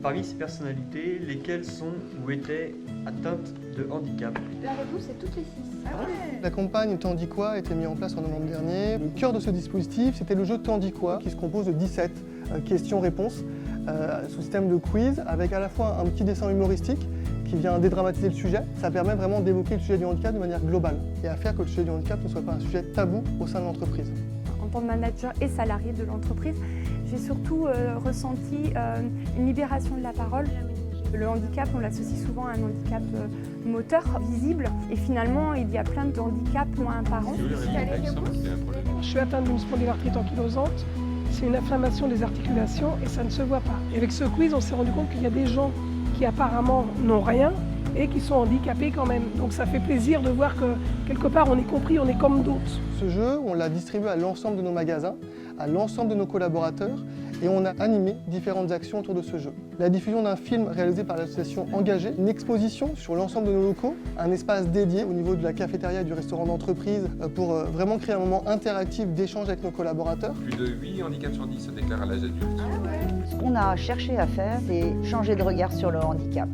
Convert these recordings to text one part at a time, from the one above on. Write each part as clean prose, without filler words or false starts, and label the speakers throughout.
Speaker 1: Parmi ces personnalités, lesquelles sont ou étaient atteintes de handicap?
Speaker 2: La réponse est toutes les 6.
Speaker 3: La campagne T'en dis quoi a été mise en place en novembre dernier. Le cœur de ce dispositif, c'était le jeu T'en dis quoi, qui se compose de 17 questions-réponses sous système de quiz, avec à la fois un petit dessin humoristique qui vient dédramatiser le sujet. Ça permet vraiment d'évoquer le sujet du handicap de manière globale et à faire que le sujet du handicap ne soit pas un sujet tabou au sein de l'entreprise.
Speaker 2: En tant que manager et salarié de l'entreprise, j'ai surtout ressenti une libération de la parole. Le handicap, on l'associe souvent à un handicap moteur, visible. Et finalement, il y a plein de handicaps moins apparents.
Speaker 4: Je suis atteinte d'une spondylarthrite ankylosante. C'est une inflammation des articulations et ça ne se voit pas. Et avec ce quiz, on s'est rendu compte qu'il y a des gens qui apparemment n'ont rien et qui sont handicapés quand même. Donc ça fait plaisir de voir que quelque part on est compris, on est comme d'autres.
Speaker 3: Ce jeu, on l'a distribué à l'ensemble de nos magasins, à l'ensemble de nos collaborateurs et on a animé différentes actions autour de ce jeu. La diffusion d'un film réalisé par l'association Engagée, une exposition sur l'ensemble de nos locaux, un espace dédié au niveau de la cafétéria et du restaurant d'entreprise pour vraiment créer un moment interactif d'échange avec nos collaborateurs.
Speaker 5: Plus de 8 handicaps sur 10 se déclarent à l'âge adulte.
Speaker 6: Ce qu'on a cherché à faire, c'est changer de regard sur le handicap,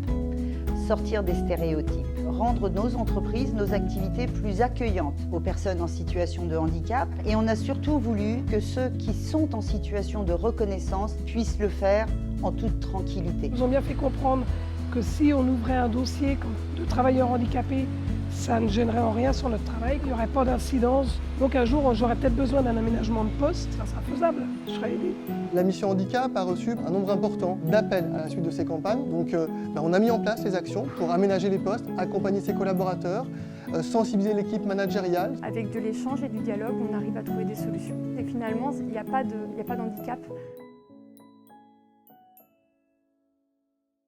Speaker 6: sortir des stéréotypes, rendre nos entreprises, nos activités plus accueillantes aux personnes en situation de handicap. Et on a surtout voulu que ceux qui sont en situation de reconnaissance puissent le faire en toute tranquillité.
Speaker 4: Ils nous ont bien fait comprendre que si on ouvrait un dossier de travailleurs handicapés, ça ne gênerait en rien sur notre travail, qu'il n'y aurait pas d'incidence. Donc un jour, j'aurais peut-être besoin d'un aménagement de poste, ça sera faisable, je serai aidée.
Speaker 3: La mission handicap a reçu un nombre important d'appels à la suite de ces campagnes. Donc on a mis en place les actions pour aménager les postes, accompagner ses collaborateurs, sensibiliser l'équipe managériale.
Speaker 2: Avec de l'échange et du dialogue, on arrive à trouver des solutions. Et finalement, il n'y a pas d'handicap